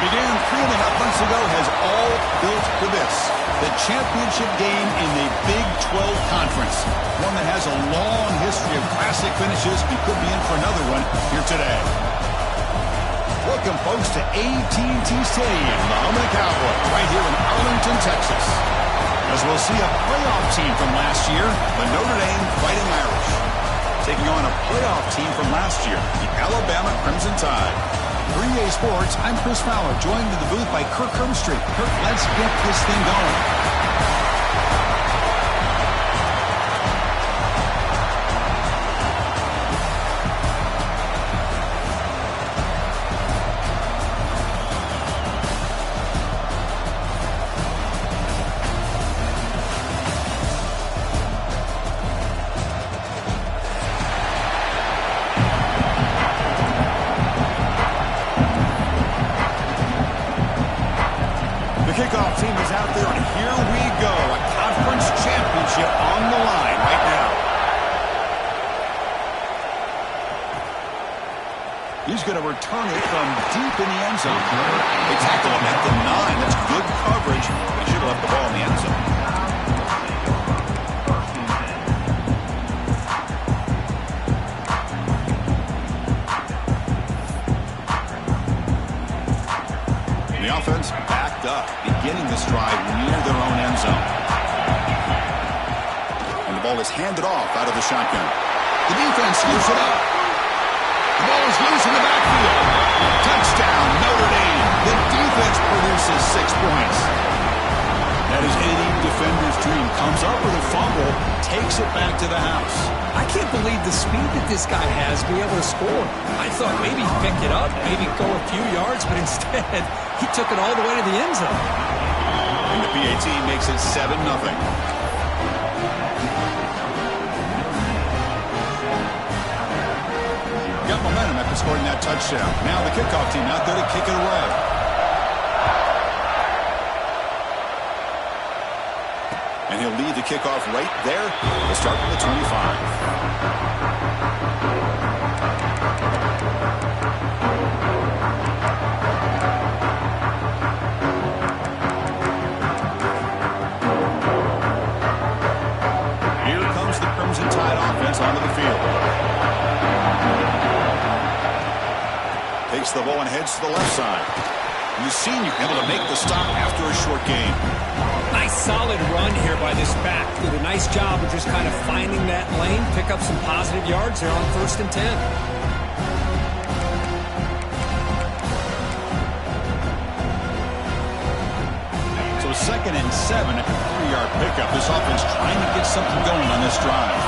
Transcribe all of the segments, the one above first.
began 3.5 months ago has all built for this. The championship game in the Big 12 Conference. One that has a long history of classic finishes and could be in for another one here today. Welcome, folks, to AT&T Stadium, the home of the Cowboys, right here in Arlington, Texas. As we'll see a playoff team from last year, the Notre Dame Fighting Irish, taking on a playoff team from last year, the Alabama Crimson Tide. 3A Sports, I'm Chris Fowler, joined in the booth by Kirk Herbstreit. Kirk, let's get this thing going. Kickoff team is out there, and here we go. A conference championship on the line right now. He's going to return it from deep in the end zone. They tackle him at the 9. That's good coverage. He should have left the ball in the end zone. The offense backed up, beginning this drive near their own end zone. And the ball is handed off out of the shotgun. The defense scoops it up. The ball is loose in the backfield. Touchdown, Notre Dame. The defense produces 6 points. That is any defender's dream. Comes up with a fumble, takes it back to the house. I can't believe the speed that this guy has to be able to score. I thought maybe he'd pick it up, maybe go a few yards, but instead he took it all the way to the end zone. And the PAT makes it 7-0. Got momentum after scoring that touchdown. Now the kickoff team out there to kick it away. And he'll lead the kickoff right there to start with the 25. Here comes the Crimson Tide offense onto the field. Takes the ball and heads to the left side. And the senior able to make the stop after a short game. Nice solid run here by this back. Did a nice job of just kind of finding that lane, pick up some positive yards there on 1st and 10. So 2nd and 7 at the 3-yard pickup. This offense trying to get something going on this drive.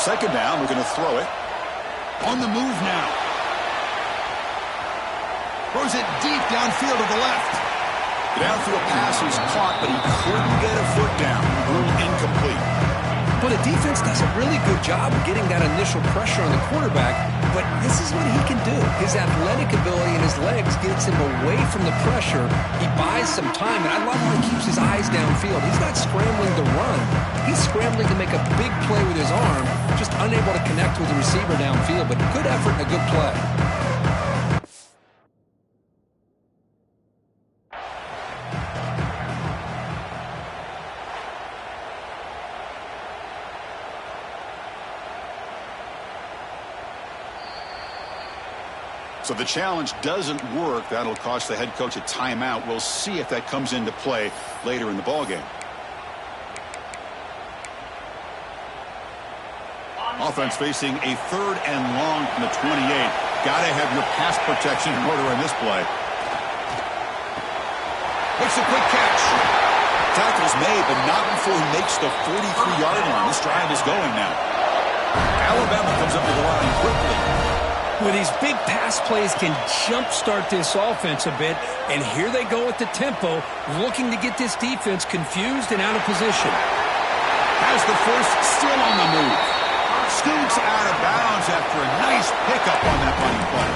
Second down, we're going to throw it. On the move now. Throws it deep downfield to the left. Down through a pass, he's caught, but he couldn't get a foot down. Ruled incomplete. But the defense does a really good job of getting that initial pressure on the quarterback, but this is what he can do. His athletic ability and his legs gets him away from the pressure. He buys some time, and I love how he keeps his eyes downfield. He's not scrambling to run. He's scrambling to make a big play with his arm, just unable to connect with the receiver downfield, but good effort and a good play. So the challenge doesn't work. That'll cost the head coach a timeout. We'll see if that comes into play later in the ballgame. Offense facing a 3rd and long from the 28. Got to have your pass protection in order in this play. Makes a quick catch. Tackle's made, but not before he makes the 43-yard line. This drive is going now. Alabama comes up to the line quickly. With these big pass plays can jumpstart this offense a bit, and here they go at the tempo, looking to get this defense confused and out of position. Has the first, still on the move. Scoots out of bounds after a nice pickup on that running play.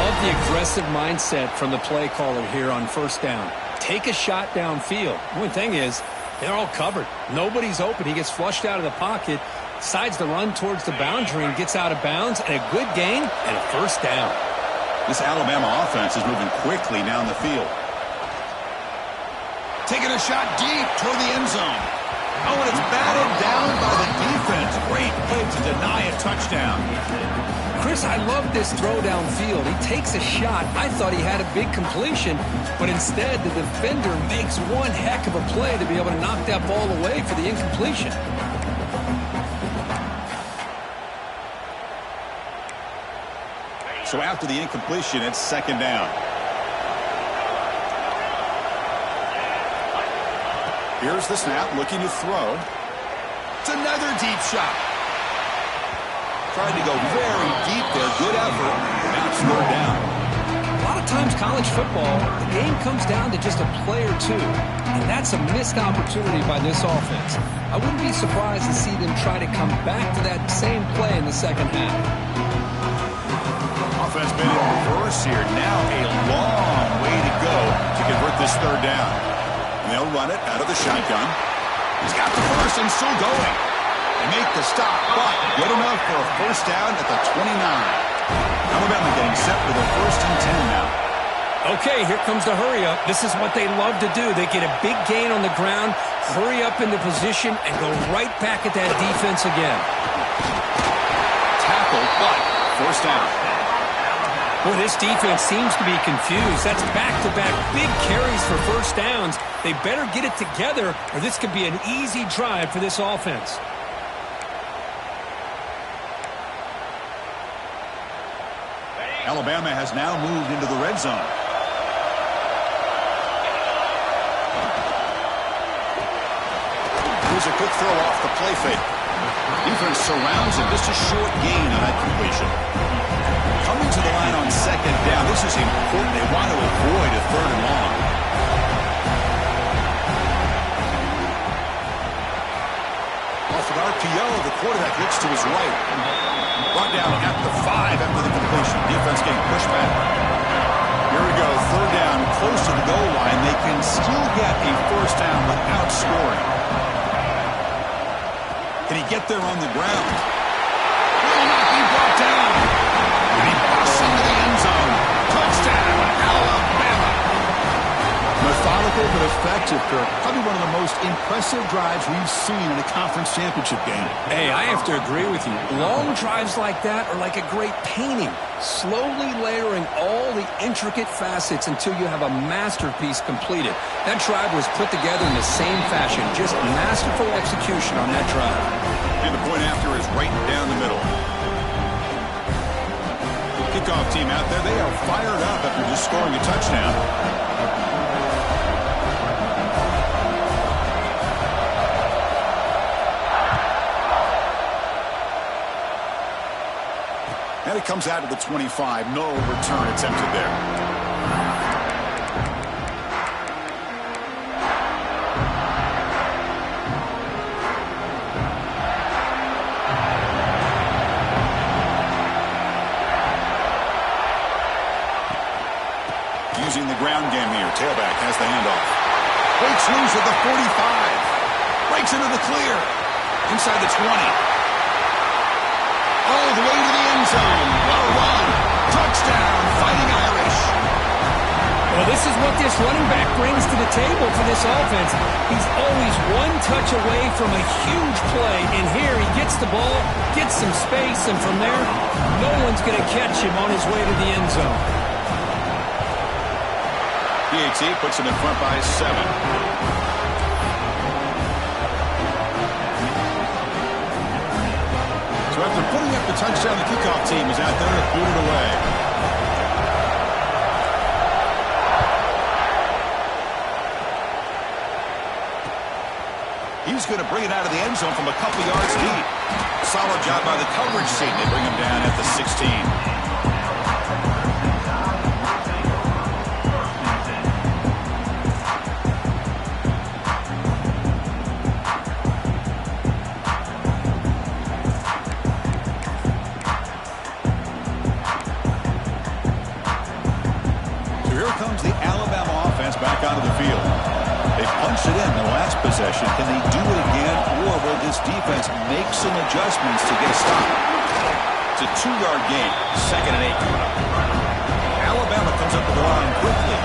Love the aggressive mindset from the play caller here on 1st down. Take a shot downfield. The only thing is, they're all covered. Nobody's open. He gets flushed out of the pocket, Decides to run towards the boundary and gets out of bounds, and a good gain and a first down. This Alabama offense is moving quickly down the field. Taking a shot deep toward the end zone. Oh, and it's batted down by the defense. Great play to deny a touchdown. Chris, I love this throw downfield. He takes a shot. I thought he had a big completion, but instead the defender makes one heck of a play to be able to knock that ball away for the incompletion. So after the incompletion, it's second down. Here's the snap, looking to throw. It's another deep shot. Tried to go very deep there. Good effort. Now it's third down. A lot of times college football, the game comes down to just a play or two. And that's a missed opportunity by this offense. I wouldn't be surprised to see them try to come back to that same play in the second half. Offense been in reverse here. Now a long way to go to convert this third down. And they'll run it out of the shotgun. He's got the first and still going. They make the stop, but good enough for a first down at the 29. Alabama getting set for their first and 10 now. Okay, here comes the hurry up. This is what they love to do. They get a big gain on the ground, hurry up into position, and go right back at that defense again. Tackle, but first down. Boy, this defense seems to be confused. That's back-to-back big carries for first downs. They better get it together, or this could be an easy drive for this offense. Alabama has now moved into the red zone. Here's a quick throw off the play fake. Defense surrounds him. Just a short gain on that completion. Coming to the line on second down. This is important. They want to avoid a third and long. Off an RPO, the quarterback looks to his right. Brought down at the 5 after the completion. Defense getting pushed back. Here we go. Third down, close to the goal line. They can still get a first down without scoring. Can he get there on the ground? Will not be brought down. And he busts into the end zone. Touchdown, Alabama. Methodical but effective, Kirk. Probably one of the most impressive drives we've seen in a conference championship game. Hey, I have to agree with you. Long drives like that are like a great painting. Slowly layering all the intricate facets until you have a masterpiece completed. That drive was put together in the same fashion. Just masterful execution on that drive. And the point after is right down the middle. Kickoff team out there, they are fired up after just scoring a touchdown. And it comes out to the 25. No return attempted there. Using the ground game here. Tailback has the handoff. Breaks loose at the 45. Breaks into the clear. Inside the 20. All the way to the end zone. What a run. Touchdown, Fighting Irish. Well, this is what this running back brings to the table for this offense. He's always one touch away from a huge play. And here he gets the ball, gets some space, and from there, no one's going to catch him on his way to the end zone. PAT puts him in front by 7. So after putting up the touchdown, the kickoff team is out there to boot it away. He's going to bring it out of the end zone from a couple yards deep. Solid job by the coverage team. They bring him down at the 16. Back onto the field. They punched it in the last possession. Can they do it again, or will this defense make some adjustments to get a stop? It's a 2-yard gain. 2nd and 8 coming up. Alabama comes up the line quickly.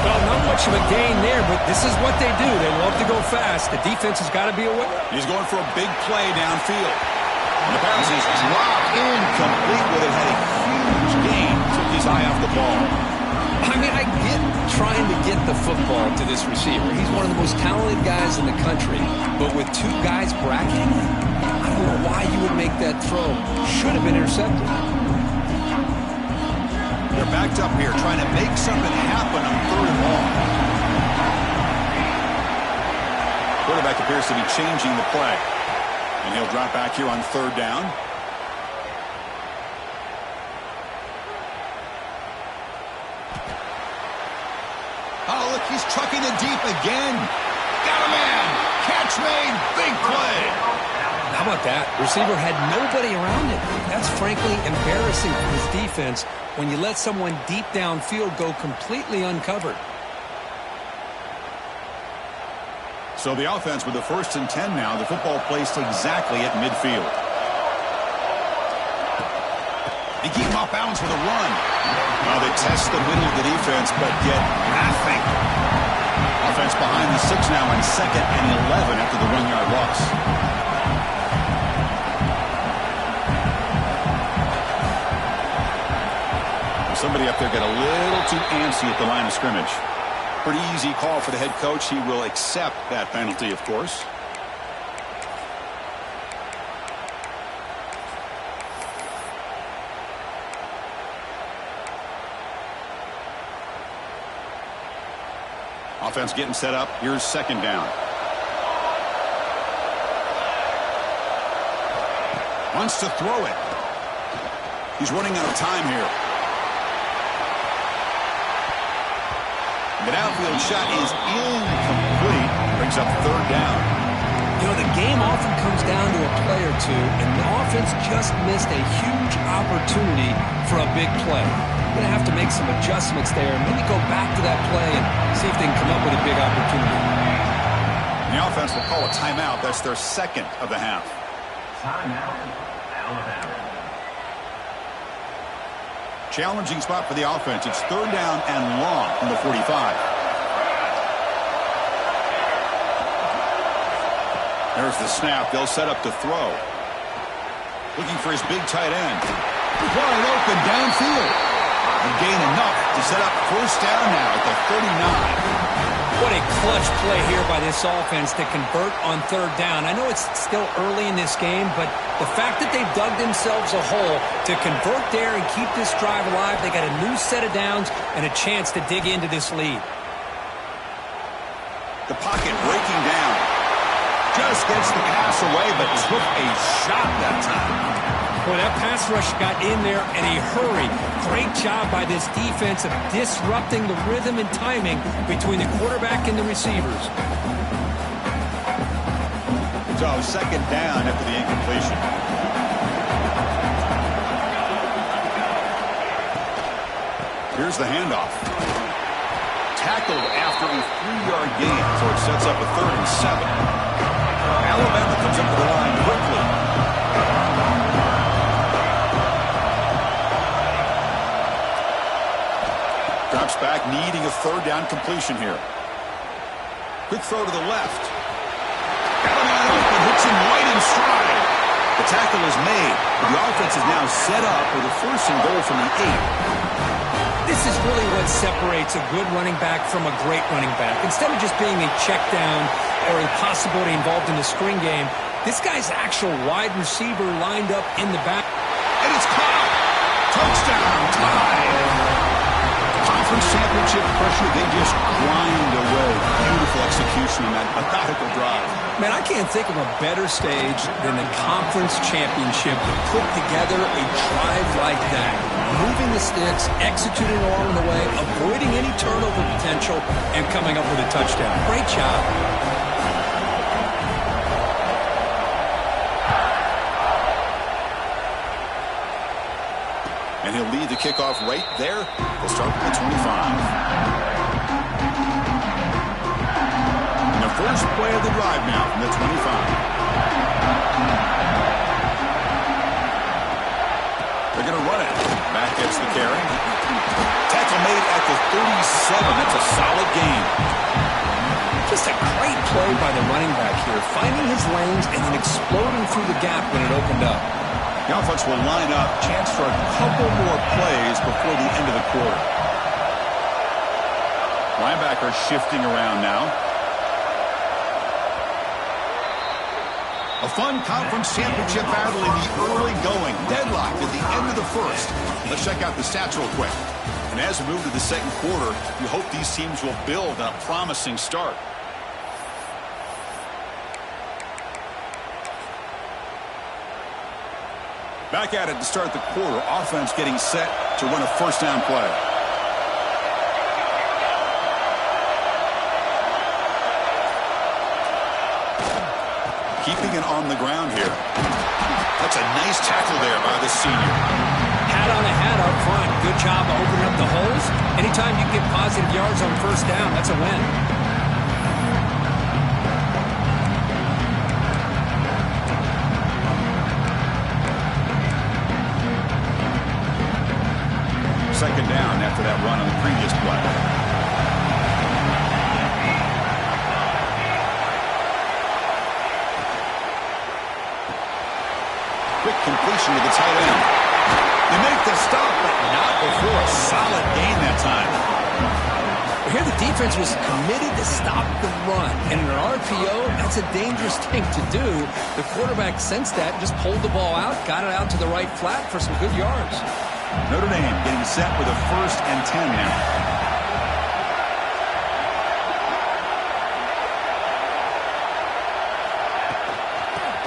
Well, not much of a gain there, but this is what they do. They love to go fast. The defense has got to be aware. He's going for a big play downfield. And the pass is dropped incomplete, where they had a huge gain. Took his eye off the ball. I mean, I get trying to get the football to this receiver. He's one of the most talented guys in the country. But with 2 guys bracketing him, I don't know why you would make that throw. Should have been intercepted. They're backed up here, trying to make something happen on 3rd and long. Quarterback appears to be changing the play. And he'll drop back here on 3rd down. Oh, look, he's trucking it deep again. Got a man. Catch made. Big play. How about that? Receiver had nobody around him. That's frankly embarrassing for his defense when you let someone deep downfield go completely uncovered. So the offense with the 1st and 10 now. The football placed exactly at midfield. They keep him off balance with a run. Well, they test the middle of the defense, but get nothing. Offense behind the 6 now on 2nd and 11 after the 1-yard loss. Somebody up there got a little too antsy at the line of scrimmage. Pretty easy call for the head coach. He will accept that penalty, of course. Offense getting set up. Here's 2nd down. Wants to throw it. He's running out of time here. The downfield shot is incomplete. Brings up 3rd down. You know, the game often comes down to a play or two, and the offense just missed a huge opportunity for a big play. Going to have to make some adjustments there and maybe go back to that play and see if they can come up with a big opportunity. And the offense will call a timeout. That's their 2nd of the half. Timeout, Alabama. Challenging spot for the offense. It's 3rd down and long from the 45. There's the snap. They'll set up to throw. Looking for his big tight end. Wide open downfield. And gain enough to set up 1st down now at the 39. What a clutch play here by this offense to convert on 3rd down. I know it's still early in this game, but the fact that they've dug themselves a hole to convert there and keep this drive alive, they got a new set of downs and a chance to dig into this lead. The pocket breaking down. Just gets the pass away, but took a shot that time. Boy, that pass rush got in there in a hurry. Great job by this defense of disrupting the rhythm and timing between the quarterback and the receivers. So 2nd down after the incompletion. Here's the handoff. Tackled after a 3-yard gain, so it sets up a 3rd and 7. Alabama comes up to the line quickly. Drops back, needing a 3rd down completion here. Quick throw to the left. Got a man open, hits him right in stride. The tackle is made, but the offense is now set up for the 1st and goal from the 8. This is really what separates a good running back from a great running back. Instead of just being a check down or a possibility involved in the screen game, this guy's actual wide receiver lined up in the back. And it's caught. Touchdown, tie. Conference championship pressure, they just grind away. Beautiful execution in that methodical drive. Man, I can't think of a better stage than the conference championship to put together a drive like that. Moving the sticks, executing along the way, avoiding any turnover potential, and coming up with a touchdown. Great job. And he'll lead the kickoff right there. They'll start with the 25. First play of the drive now from the 25. They're going to run it. Back gets the carry. Tackle made at the 37. That's a solid gain. Just a great play by the running back here, finding his lanes and then exploding through the gap when it opened up. The offense will line up. Chance for a couple more plays before the end of the quarter. Linebacker shifting around now. A fun conference championship battle in the early going. Deadlocked at the end of the first. Let's check out the stats real quick. And as we move to the second quarter, you hope these teams will build on a promising start. Back at it to start the quarter. Offense getting set to run a first down play. Keeping it on the ground here. That's a nice tackle there by the senior. Hat on a hat up front. Good job of opening up the holes. Anytime you get positive yards on first down, that's a win. Second down after that run on the previous play. Quick completion to the tight end. They make the stop, but not before a solid gain that time. Here the defense was committed to stop the run. And in an RPO, that's a dangerous thing to do. The quarterback sensed that, just pulled the ball out, got it out to the right flat for some good yards. Notre Dame getting set with a 1st and 10 now.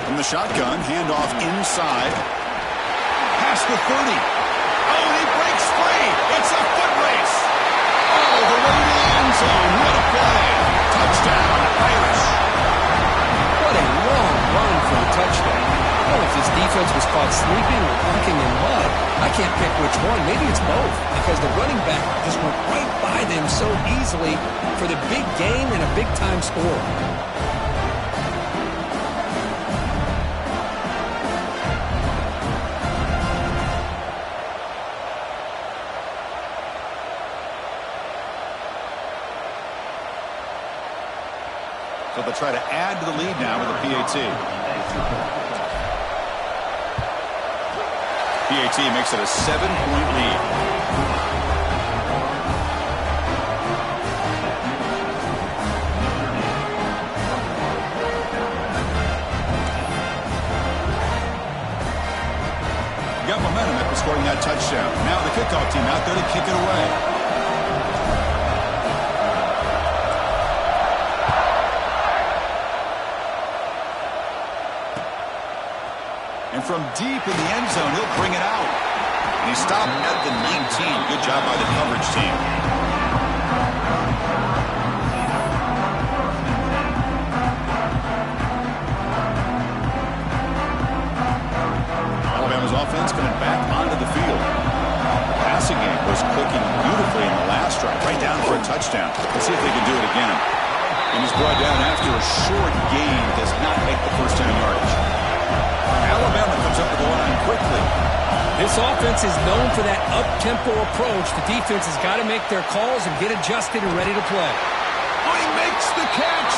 From the shotgun, handoff inside. Past the 30. Oh, and he breaks free. It's a foot race. Oh, the way to the end zone. What a play. Touchdown, Irish. What a long run for a touchdown. I don't know if this defense was caught sleeping or walking in mud. I can't pick which one. Maybe it's both, because the running back just went right by them so easily for the big gain and a big-time score. So they'll try to add to the lead now with a PAT. PAT makes it a 7-point lead. Got momentum after scoring that touchdown. Now the kickoff team out there to kick it away. And from deep in the end zone, he'll bring it out. And he stopped at the 19. Good job by the coverage team. Alabama's offense coming back onto the field. The passing game was clicking beautifully in the last drive, right down for a touchdown. Let's see if they can do it again. And he's brought down after a short gain. Does not make the first down yardage. Alabama comes up to the line quickly. This offense is known for that up-tempo approach. The defense has got to make their calls and get adjusted and ready to play. Oh, he makes the catch.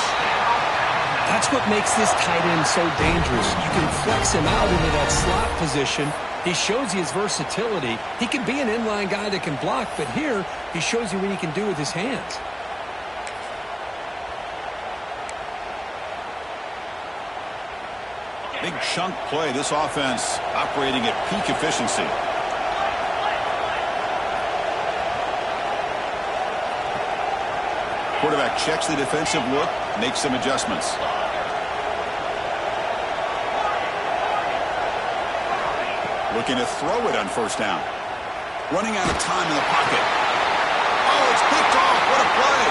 That's what makes this tight end so dangerous. You can flex him out into that slot position. He shows you his versatility. He can be an inline guy that can block, but here he shows you what he can do with his hands. Big chunk play. This offense operating at peak efficiency. Quarterback checks the defensive look, makes some adjustments. Looking to throw it on first down. Running out of time in the pocket. Oh, it's picked off. What a play.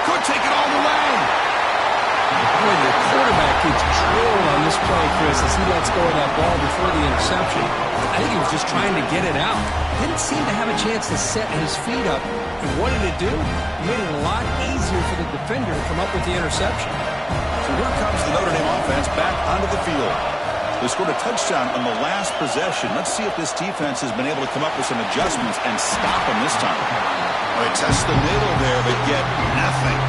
Could take it all the way. Boy, the quarterback gets drilled on this play, Chris, as he lets go of that ball before the interception. I think he was just trying to get it out. Didn't seem to have a chance to set his feet up. And what did it do? It made it a lot easier for the defender to come up with the interception. So here comes the Notre Dame offense back onto the field. They scored a touchdown on the last possession. Let's see if this defense has been able to come up with some adjustments and stop them this time. Well, they test the middle there, but get nothing.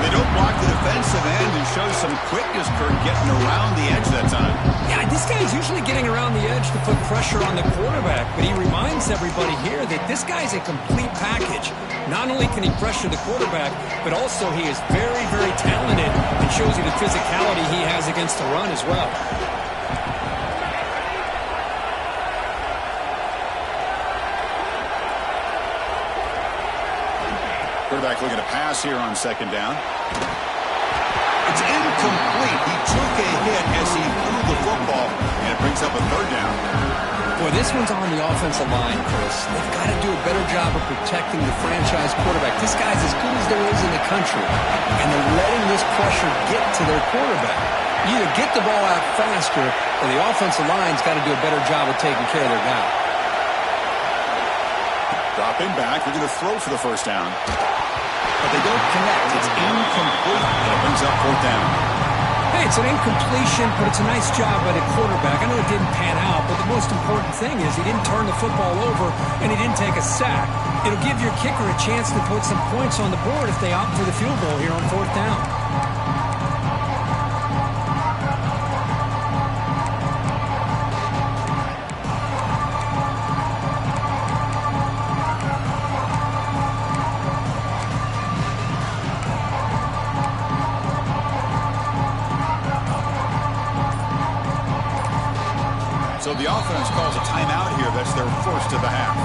They don't block the defensive end and show some quickness, Kirk, getting around the edge that time. Yeah, this guy's usually getting around the edge to put pressure on the quarterback, but he reminds everybody here that this guy's a complete package. Not only can he pressure the quarterback, but also he is very, very talented and shows you the physicality he has against the run as well. Quarterback looking to pass here on second down. It's incomplete. He took a hit as he threw the football, and it brings up a third down. Boy, this one's on the offensive line, Chris. They've got to do a better job of protecting the franchise quarterback. This guy's as good as there is in the country, and they're letting this pressure get to their quarterback. You either get the ball out faster, or the offensive line's got to do a better job of taking care of their guy. Dropping back, they're going to throw for the first down. But they don't connect. It's incomplete, and it brings up fourth down. Hey, it's an incompletion, but it's a nice job by the quarterback. I know it didn't pan out, but the most important thing is he didn't turn the football over and he didn't take a sack. It'll give your kicker a chance to put some points on the board if they opt for the field goal here on fourth down. So the offense calls a timeout here. That's their first of the half.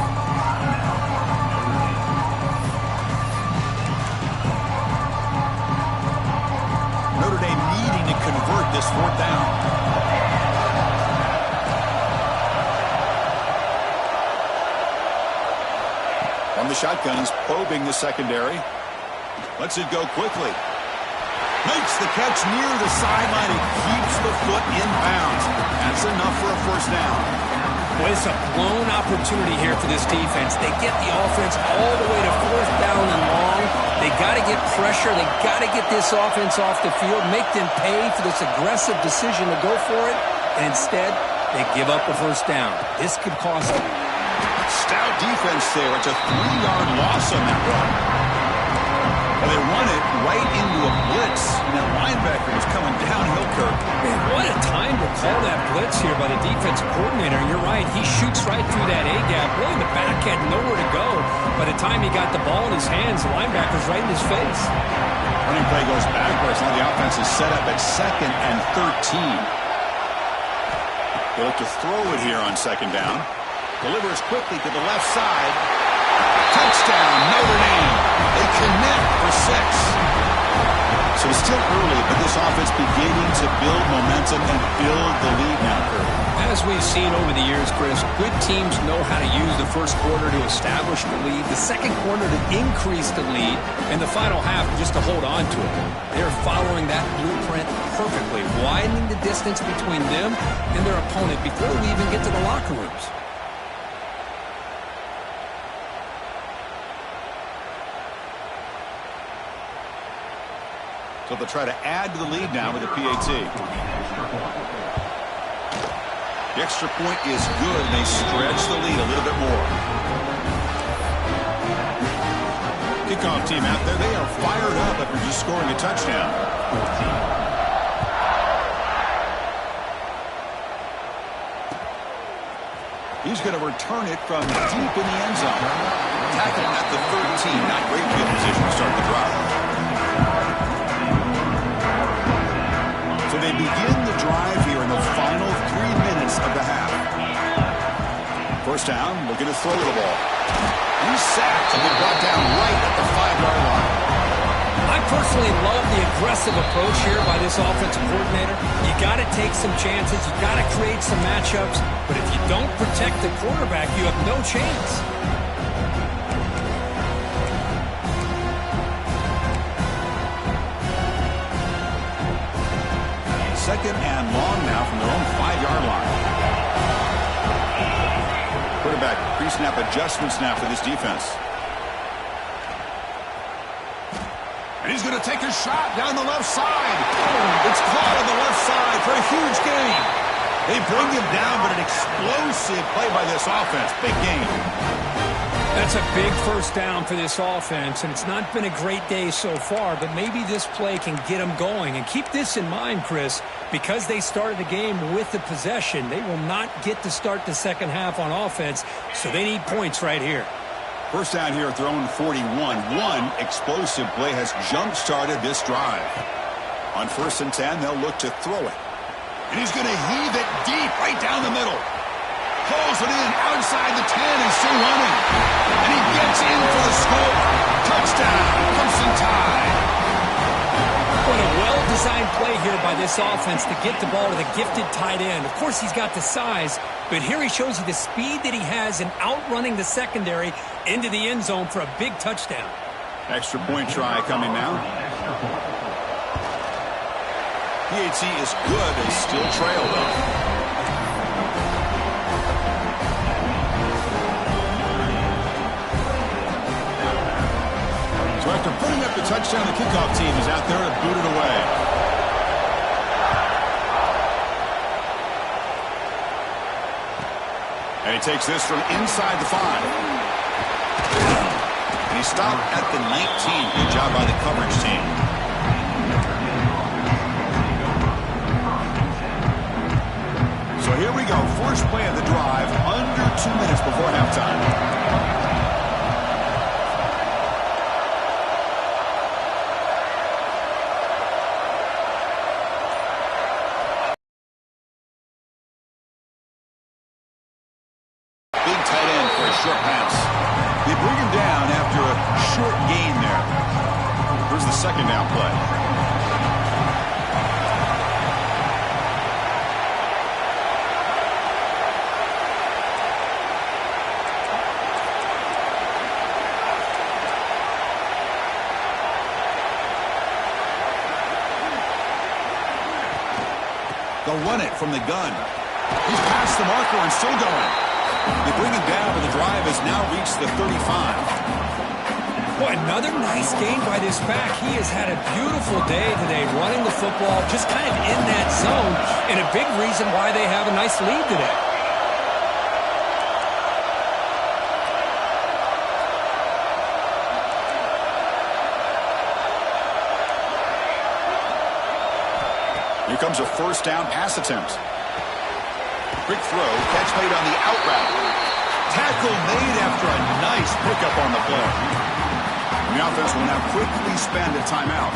Notre Dame needing to convert this fourth down. From the shotguns, probing the secondary. Lets it go quickly. Makes the catch near the sideline and keeps the foot in bounds. That's enough for a first down. Boy, it's a blown opportunity here for this defense. They get the offense all the way to fourth down and long. They got to get pressure. They got to get this offense off the field, make them pay for this aggressive decision to go for it, and instead they give up a first down. This could cost them. Stout defense there. It's a 3-yard loss on that run. Well, they run it right into a blitz, and that linebacker was coming downhill, Kirk. Man, what a time to call that blitz here by the defensive coordinator. You're right, he shoots right through that A-gap. Really, the back had nowhere to go. By the time he got the ball in his hands, the linebacker's right in his face. Running play goes backwards. Now the offense is set up at 2nd and 13. They look to throw it here on second down. Delivers quickly to the left side. Touchdown, Notre Dame. They connect for 6. So it's still early, but this offense beginning to build momentum and build the lead now, Kurt. As we've seen over the years, Chris, good teams know how to use the first quarter to establish the lead, the second quarter to increase the lead, and the final half just to hold on to it. They're following that blueprint perfectly, widening the distance between them and their opponent before we even get to the locker rooms. So they'll try to add to the lead now with a PAT. The extra point is good, and they stretch the lead a little bit more. Kickoff team out there, they are fired up after just scoring a touchdown. He's going to return it from deep in the end zone. Tackling at the 13, not great field position to start the drive. So they begin the drive here in the final 3 minutes of the half. First down, looking to throw the ball. He's sacked and been brought down right at the 5-yard line. I personally love the aggressive approach here by this offensive coordinator. You got to take some chances. You got to create some matchups. But if you don't protect the quarterback, you have no chance. Second and long now from their own 5-yard line. Quarterback pre-snap adjustments now for this defense. And he's going to take a shot down the left side. It's caught on the left side for a huge gain. They bring him down, but an explosive play by this offense. Big gain. That's a big first down for this offense, and it's not been a great day so far, but maybe this play can get them going. And keep this in mind, Chris, because they started the game with the possession, they will not get to start the second half on offense, so they need points right here. First down here at their own 41. One explosive play has jump-started this drive. On 1st and 10, they'll look to throw it. And he's going to heave it deep right down the middle. Pulls it in outside the 10 and still running. And he gets in for the score. Touchdown, Crimson Tide. What a well-designed play here by this offense to get the ball to the gifted tight end. Of course, he's got the size, but here he shows you the speed that he has in outrunning the secondary into the end zone for a big touchdown. Extra point try coming now. PAT is good. They still trail, though. So after putting up the touchdown, the kickoff team is out there to boot it away. And he takes this from inside the 5. And he stopped at the 19. Good job by the coverage team. So here we go. First play of the drive, under 2 minutes before halftime. Big tight end for a short pass. They bring him down after a short gain there. Here's the second down play. They'll run it from the gun. He's past the marker and still going. They bring him down, but the drive has now reached the 35. Boy, another nice game by this back. He has had a beautiful day today running the football, just kind of in that zone, and a big reason why they have a nice lead today. Here comes a first down pass attempt. Quick throw, catch made on the out route. Tackle made after a nice pickup on the play. And the offense will now quickly spend a timeout.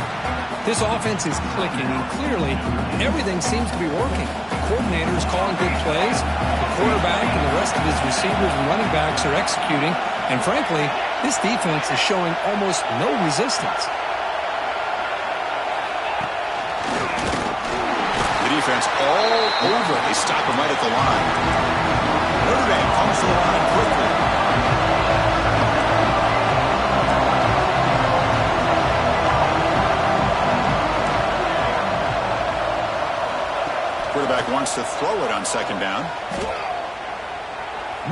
This offense is clicking, and clearly everything seems to be working. The coordinator is calling good plays. The quarterback and the rest of his receivers and running backs are executing. And frankly, this defense is showing almost no resistance. Defense all over. They stop him right at the line. Notre Dame comes to the line quickly. Quarterback wants to throw it on second down.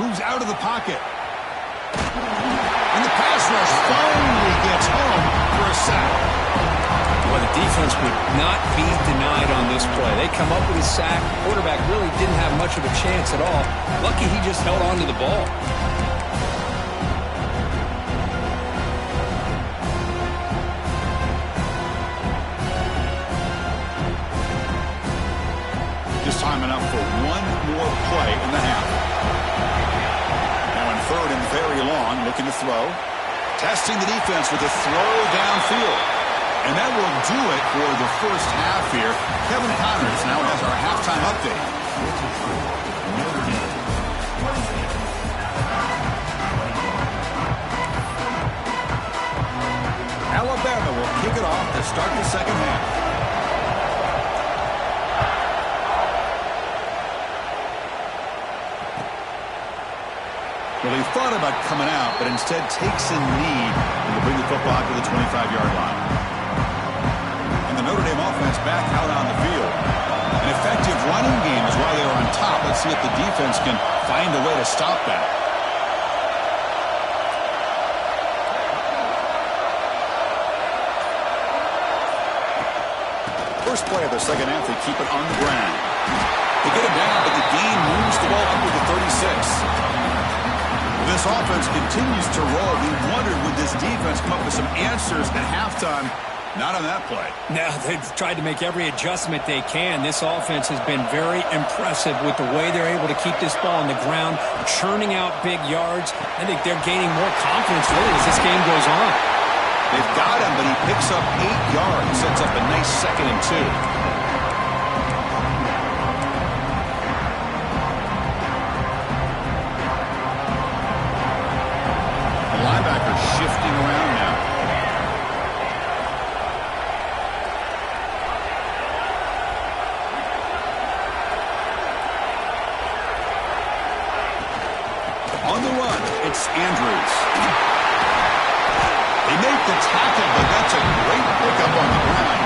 Moves out of the pocket. And the pass rush finally gets home for a sack. Well, the defense would not be denied on this play. They come up with a sack. The quarterback really didn't have much of a chance at all. Lucky he just held on to the ball. Just time enough for one more play in the half. Now in third and very long, looking to throw. Testing the defense with a throw downfield. And that will do it for the first half here. Kevin Connors now has our halftime update. Alabama will kick it off to start the second half. Well, he thought about coming out, but instead takes a knee and will bring the football out to the 25-yard line. The Notre Dame offense back out on the field. And effective running game is why they are on top. Let's see if the defense can find a way to stop that. First play of the second half, they keep it on the ground. They get it down, but the gain moves the ball up to the 36. This offense continues to roll. We wondered, would this defense come up with some answers at halftime? Not on that play. Now, they've tried to make every adjustment they can. This offense has been very impressive with the way they're able to keep this ball on the ground, churning out big yards. I think they're gaining more confidence, really, as this game goes on. They've got him, but he picks up 8 yards, sets up a nice 2nd and 2. Linebacker shifting around now. On the run, it's Andrews. They make the tackle, but that's a great pickup on the ground.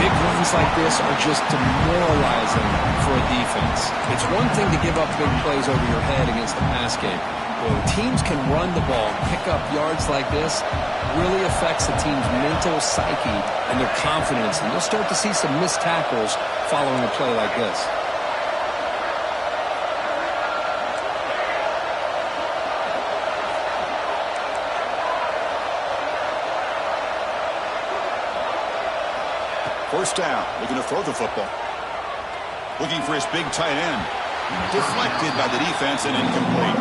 Big runs like this are just demoralizing for a defense. It's one thing to give up big plays over your head against the pass game. When teams can run the ball, pick up yards like this, really affects the team's mental psyche and their confidence. And you'll start to see some missed tackles following a play like this. First down, looking to throw the football. Looking for his big tight end. Deflected by the defense and incomplete.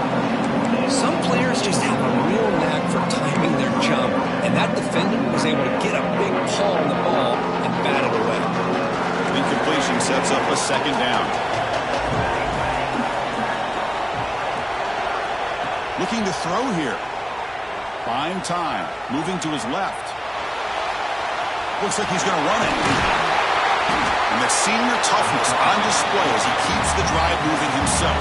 Some players just have a real knack for timing their jump, and that defender was able to get a big paw on the ball and bat it away. Incompletion sets up a 2nd down. Looking to throw here. Buying time. Moving to his left. Looks like he's going to run it. And the senior toughness on display as he keeps the drive moving himself.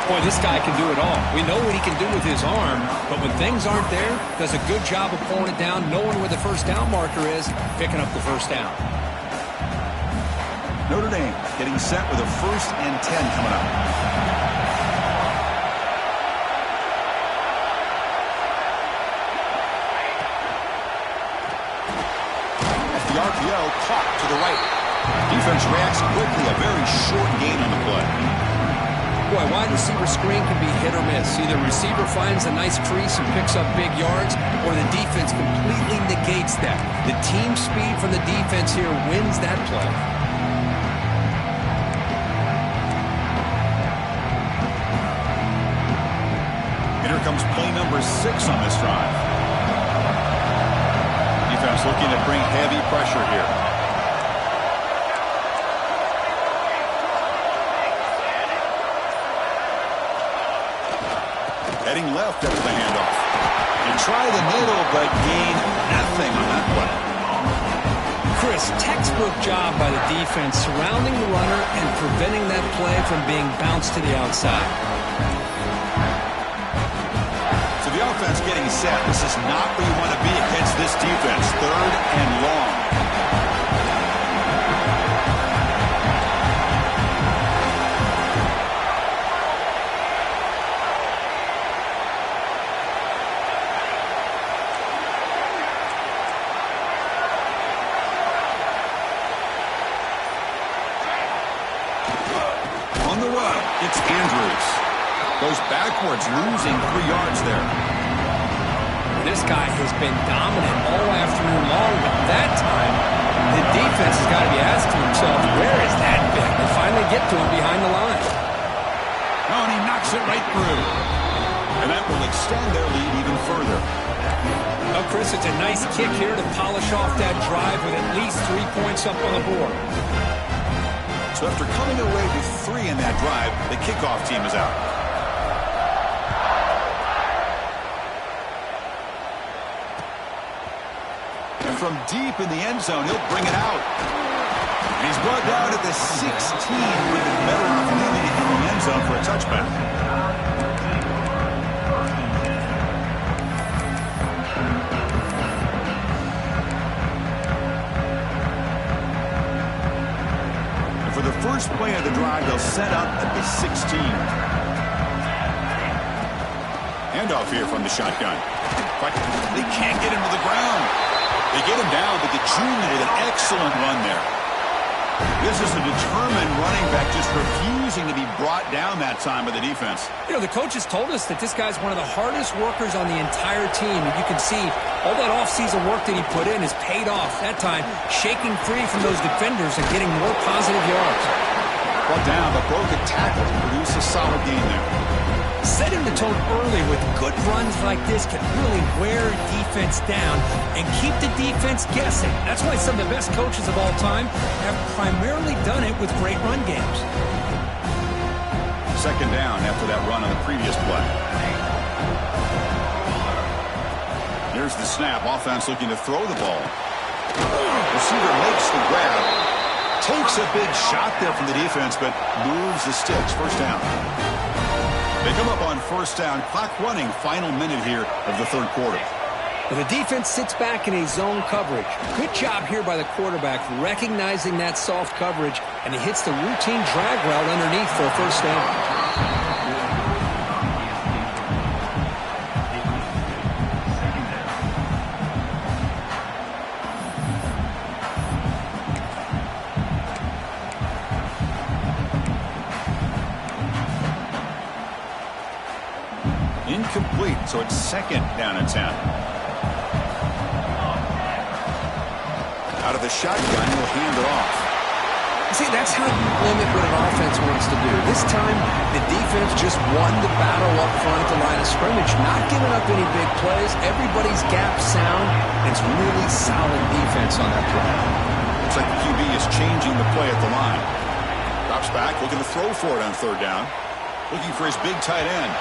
Boy, this guy can do it all. We know what he can do with his arm, but when things aren't there, does a good job of pulling it down, knowing where the first down marker is, picking up the first down. Notre Dame getting set with a 1st and 10 coming up. At the RPO, caught to the right. Defense reacts quickly, a very short gain on the play. Boy, wide receiver screen can be hit or miss. Either receiver finds a nice crease and picks up big yards, or the defense completely negates that. The team speed from the defense here wins that play. And here comes play number 6 on this drive. Defense looking to bring heavy pressure here. Heading left after the handoff. And try the middle, but gain nothing on that play. Chris, textbook job by the defense surrounding the runner and preventing that play from being bounced to the outside. So the offense getting set. This is not where you want to be against this defense. 3rd and long. On the run, it's Andrews. Goes backwards, losing 3 yards there. This guy has been dominant all afternoon long, but that time, the defense has got to be asking themselves, where is that been? They finally get to him behind the line. Oh, and he knocks it right through. And that will extend their lead even further. Oh, Chris, it's a nice kick here to polish off that drive with at least 3 points up on the board. So after coming away with 3 in that drive, the kickoff team is out. And from deep in the end zone, he'll bring it out. And he's brought down at the 16, with a better off leaving it in the end zone for a touchback. first play of the drive, they'll set up at the 16. Handoff here from the shotgun. But they can't get him to the ground. They get him down, but the junior with an excellent run there. This is a determined running back just refusing to be brought down that time by the defense. You know, the coaches told us that this guy's one of the hardest workers on the entire team. And you can see all that offseason work that he put in has paid off. That time, shaking free from those defenders and getting more positive yards. Brought down, but broke a tackle to produce a solid gain there. Setting the tone early with good runs like this can really wear defense down and keep the defense guessing. That's why some of the best coaches of all time have primarily done it with great run games. Second down after that run on the previous play. Here's the snap. Offense looking to throw the ball. Receiver makes the grab. Takes a big shot there from the defense, but moves the sticks. First down. They come up on first down. Clock running. Final minute here of the third quarter. Well, the defense sits back in a zone coverage. Good job here by the quarterback recognizing that soft coverage, and he hits the routine drag route underneath for a first down. Incomplete, so it's second down and 10. Out of the shotgun, he'll hand it off. See, that's how you limit what an offense wants to do. This time, the defense just won the battle up front at the line of scrimmage, not giving up any big plays. Everybody's gap sound, and it's really solid defense on that play. Looks like the QB is changing the play at the line. Drops back, looking to throw for it on third down. Looking for his big tight end.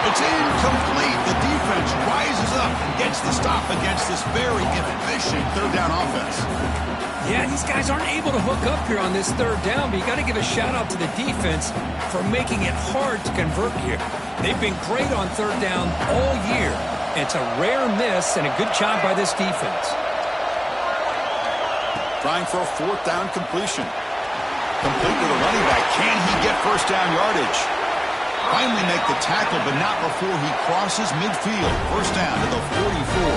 It's incomplete. The defense rises up and gets the stop against this very efficient third down offense. Yeah, these guys aren't able to hook up here on this third down, but you got to give a shout out to the defense for making it hard to convert here. They've been great on third down all year. It's a rare miss and a good job by this defense. Trying for a fourth down completion. Complete with a running back. Can he get first down yardage? Finally make the tackle, but not before he crosses midfield. First down to the 44.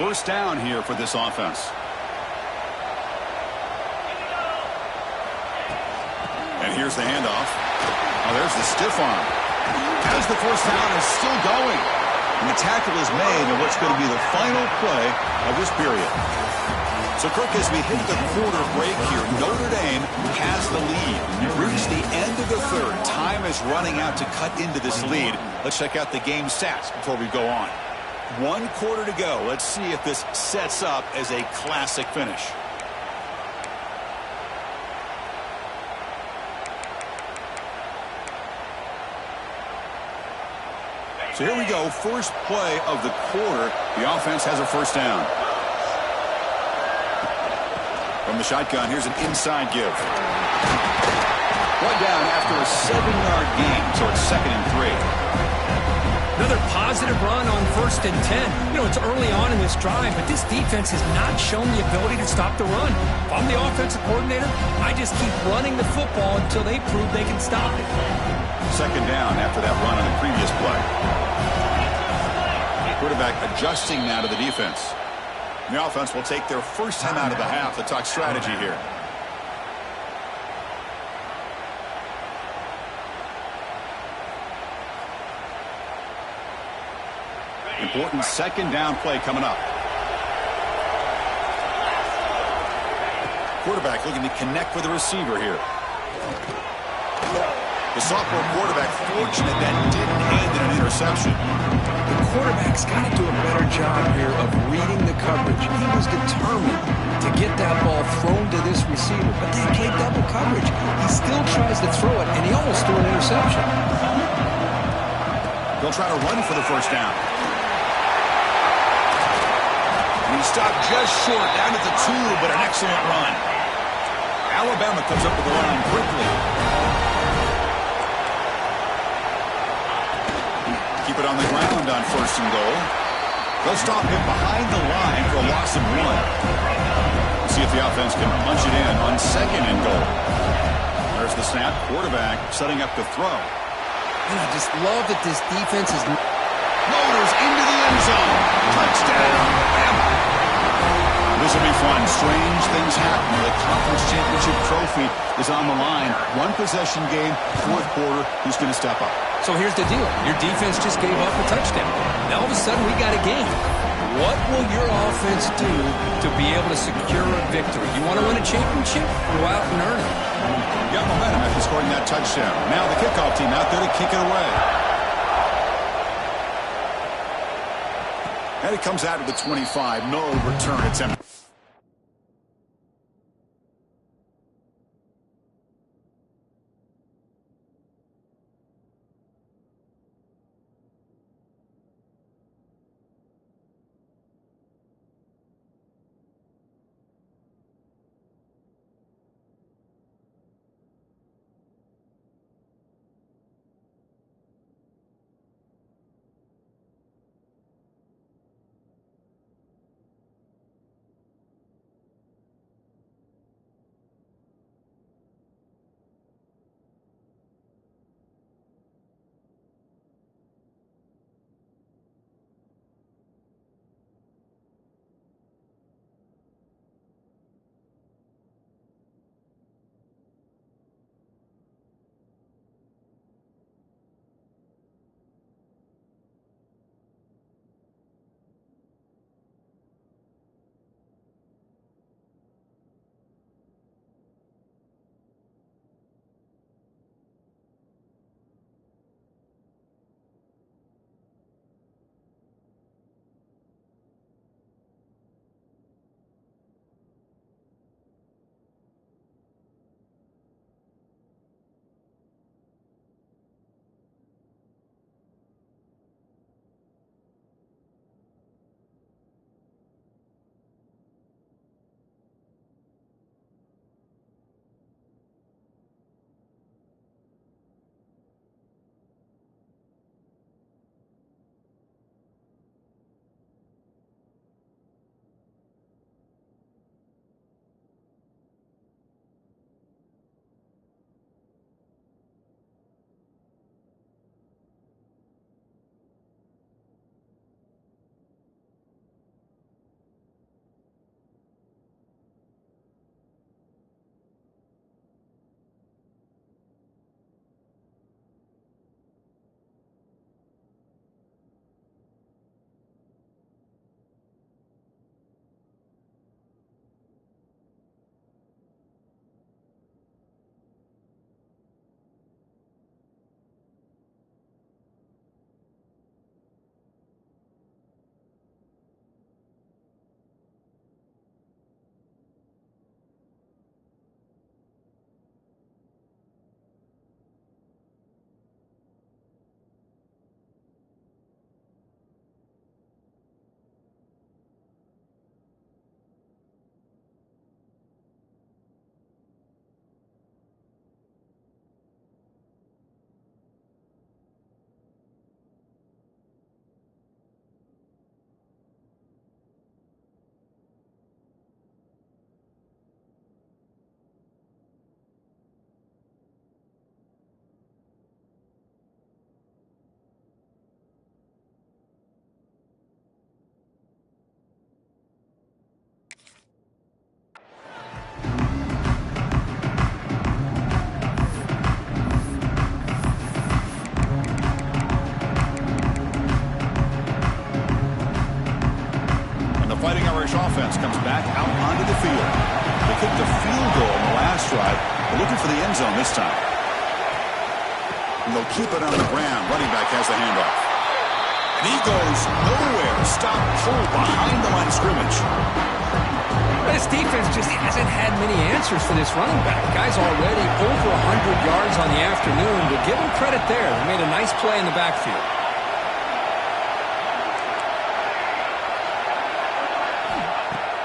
First down here for this offense. And here's the handoff. Oh, there's the stiff arm. As the first down is still going. And the tackle is made in what's going to be the final play of this period. So, Kirk, as we hit the quarter break here, Notre Dame has the lead. We've reached the end of the third. Time is running out to cut into this lead. Let's check out the game stats before we go on. 1 quarter to go. Let's see if this sets up as a classic finish. So here we go. First play of the quarter. The offense has a first down. From the shotgun, here's an inside give. One down after a 7-yard gain, so it's 2nd and 3. Another positive run on 1st and 10. You know, it's early on in this drive, but this defense has not shown the ability to stop the run. If I'm the offensive coordinator, I just keep running the football until they prove they can stop it. 2nd down after that run on the previous play. Quarterback adjusting now to the defense. The offense will take their first time out of the half to talk strategy here. Important 2nd down play coming up. Quarterback looking to connect with the receiver here. The sophomore quarterback fortunate that didn't end in an interception. The quarterback's got to do a better job here of reading the coverage. He was determined to get that ball thrown to this receiver, but they played double coverage. He still tries to throw it, and he almost threw an interception. They'll try to run for the first down. And he stopped just short, down at the 2, but an excellent run. Alabama comes up with the line quickly. Keep it on the ground on 1st and goal. They'll stop him behind the line for a loss of 1. See if the offense can punch it in on 2nd and goal. There's the snap. Quarterback setting up the throw. And I just love that this defense is... Motors into the end zone. Touchdown, Bama. This will be fun. Strange things happen. The conference championship trophy is on the line. 1 possession game, 4th quarter. Who's going to step up? So here's the deal. Your defense just gave up a touchdown. Now all of a sudden we got a game. What will your offense do to be able to secure a victory? You want to win a championship? Go out and earn it. Got momentum after scoring that touchdown. Now the kickoff team out there to kick it away. And it comes out of the 25. No return attempt. offense comes back out onto the field. They kicked a field goal in the last drive. They're looking for the end zone this time. And they'll keep it on the ground. Running back has the handoff. And he goes nowhere. Stop cold behind the line of scrimmage. This defense just hasn't had many answers for this running back. Guy's already over 100 yards on the afternoon. We'll give him credit there. He made a nice play in the backfield.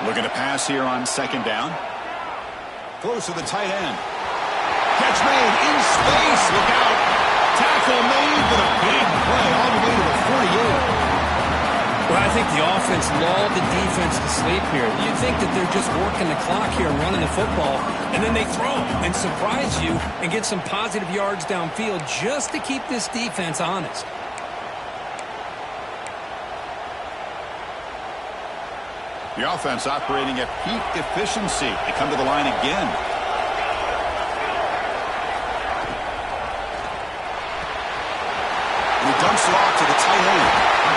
Looking to pass here on second down. Close to the tight end. Catch made in space. Look out. Tackle made, but a big play all the way to the 48. Well, I think The offense lulled the defense to sleep here. You think that they're just working the clock here and running the football, and then they throw and surprise you and get some positive yards downfield just to keep this defense honest. The offense operating at peak efficiency. They come to the line again. And he dumps it off to the tight end.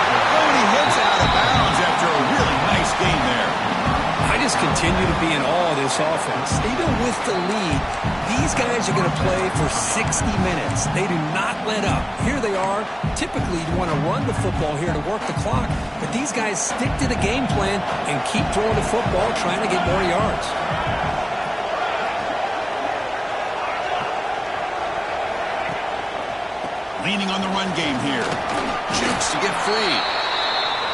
Oh, and he hits out of bounds after a really nice game there. I just continue to be in awe of this offense. Even with the lead, these guys are going to play for 60 minutes. They do not let up. Here they are. Typically, you want to run the football here to work the clock, but these guys stick to the game plan and keep throwing the football, trying to get more yards. Leaning on the run game here. Jukes to get free.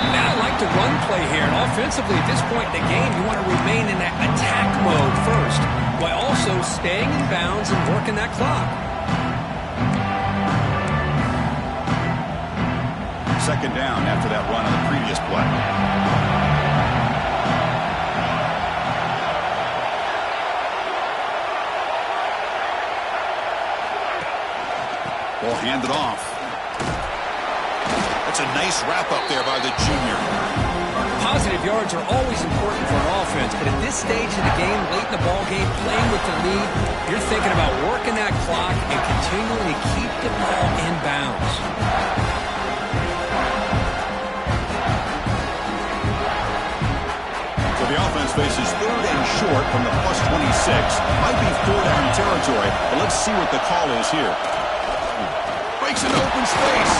Now, I like the run play here, and offensively at this point in the game, you want to remain in that attack mode first, while also staying in bounds and working that clock. Second down after that run on the previous play. Ball handed off. That's a nice wrap-up there by the junior. Positive yards are always important for an offense, but at this stage of the game, late in the ball game, playing with the lead, you're thinking about working that clock and continuing to keep the ball in bounds. So the offense faces third and short from the plus 26. Might be four down territory, but let's see what the call is here. Breaks an open space.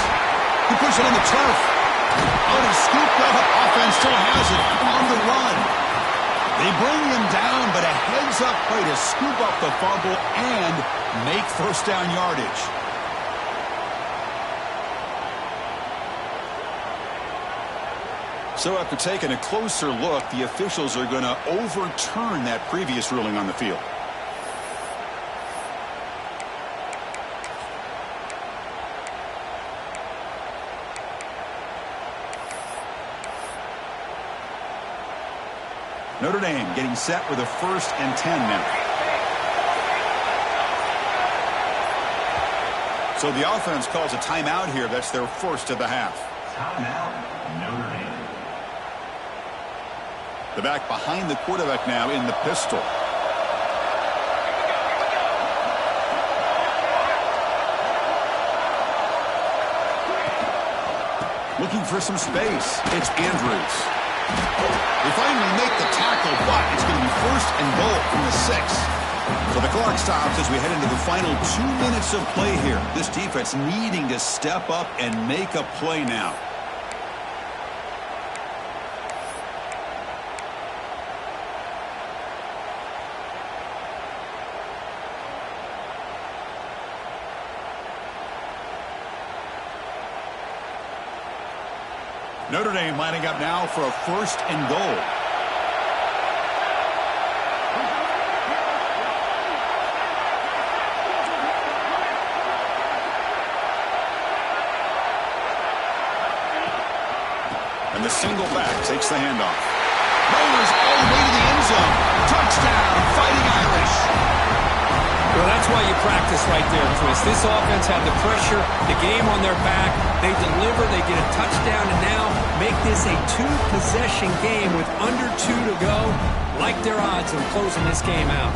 He puts it on the turf. Oh, he's scooped up. Offense still has it on the run. They bring him down, but a heads-up play to scoop up the fumble and make first down yardage. So after taking a closer look, the officials are going to overturn that previous ruling on the field. Notre Dame getting set with a 1st and 10 now. So the offense calls a timeout here. That's their first of the half. Timeout, Notre Dame. The back behind the quarterback now in the pistol. Looking for some space. It's Andrews. They finally make the tackle, but it's going to be 1st and goal from the 6. So the clock stops as we head into the final 2 minutes of play here. This defense needing to step up and make a play now. Notre Dame lining up now for a 1st and goal. And the single back takes the handoff. Rollers all the way to the end zone. Touchdown, Fighting Irish. Well, that's why you practice right there, Chris. This offense had the pressure, the game on their back. They deliver, they get a touchdown, and now make this a 2-possession game with under 2 to go. Like their odds of closing this game out.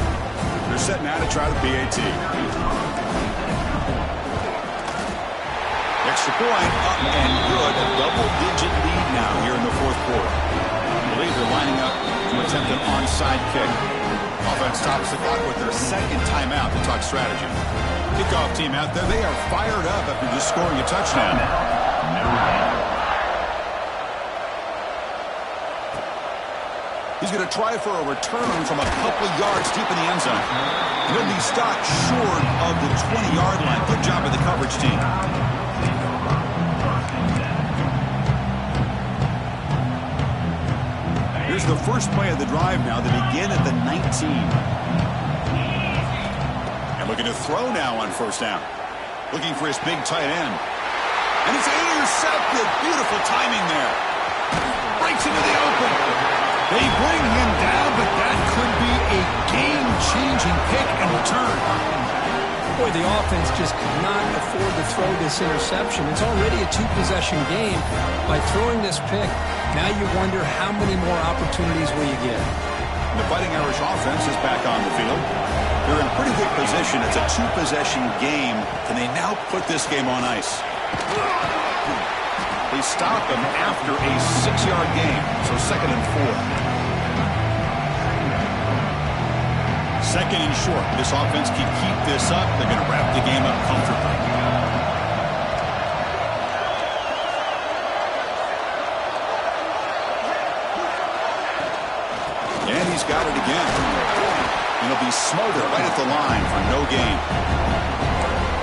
They're setting out to try the PAT. Extra point up and good. A double-digit lead now here in the 4th quarter. I believe they're lining up to attempt an onside kick. Offense stops the clock with their 2nd timeout to talk strategy. Kickoff team out there. They are fired up after just scoring a touchdown. He's going to try for a return from a couple yards deep in the end zone. He'll be stopped short of the 20-yard line. Good job by the coverage team. Here's the first play of the drive now. They begin at the 19. And looking to throw now on 1st down. Looking for his big tight end. And it's intercepted. Beautiful timing there. gets into the open. They bring him down, but that could be a game-changing pick and return. Boy, the offense just could not afford to throw this interception. It's already a two-possession game. By throwing this pick, now you wonder how many more opportunities will you get. The Fighting Irish offense is back on the field. They're in pretty good position. It's a two-possession game. Can they now put this game on ice? They stop them after a 6-yard game, so 2nd and 4. Second and short. This offense can keep this up. They're going to wrap the game up comfortably. And he's got it again. And he'll be smothered right at the line for no gain.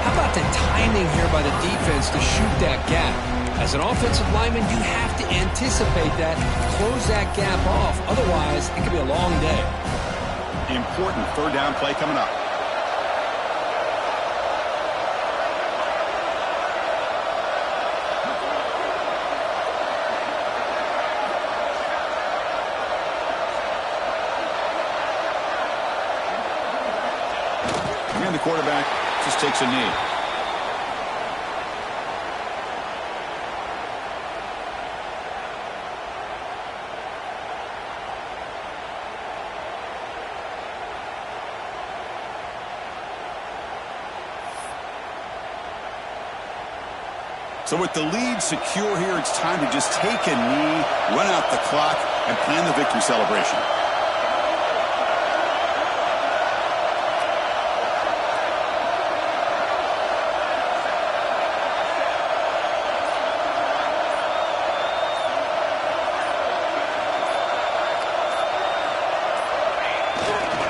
How about the timing here by the defense to shoot that gap? As an offensive lineman, you have to anticipate that, close that gap off. Otherwise, it could be a long day. Important 3rd down play coming up. And the quarterback just takes a knee. So with the lead secure here, it's time to just take a knee, run out the clock, and plan the victory celebration.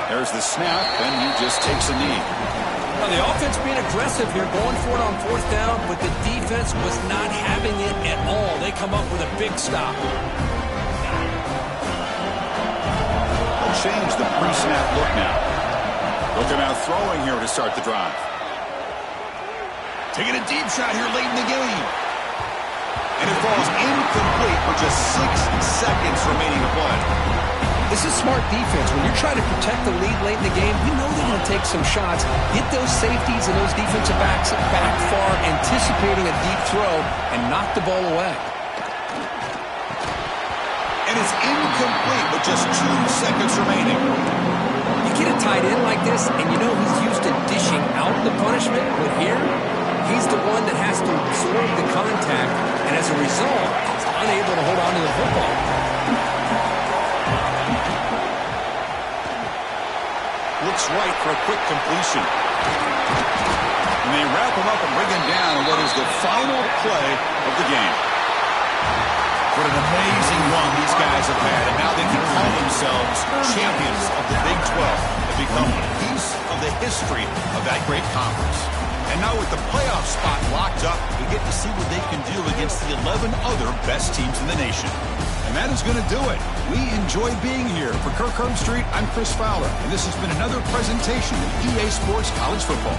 There's the snap, and he just takes a knee. Now, the offense being aggressive here, going for it on 4th down, but the defense was not having it at all. They come up with a big stop. They'll change the pre-snap look now. They'll come out throwing here to start the drive. Taking a deep shot here late in the game. And it falls incomplete with just 6 seconds remaining to play. This is smart defense. When you're trying to protect the lead late in the game, you know they're going to take some shots, get those safeties and those defensive backs back far, anticipating a deep throw, and knock the ball away. And it's incomplete with just 2 seconds remaining. You get a tight end like this, and you know he's used to dishing out the punishment, but here, he's the one that has to absorb the contact, and as a result, he's unable to hold on to the football. Looks right for a quick completion. And they wrap him up and bring him down in what is the final play of the game. What an amazing run these guys have had, and now they can call themselves champions of the Big 12 and become a piece of the history of that great conference. And now with the playoff spot locked up, we get to see what they can do against the 11 other best teams in the nation. And that is going to do it. We enjoy being here. For Kirk Herbstreit, I'm Chris Fowler, and this has been another presentation of EA Sports College Football.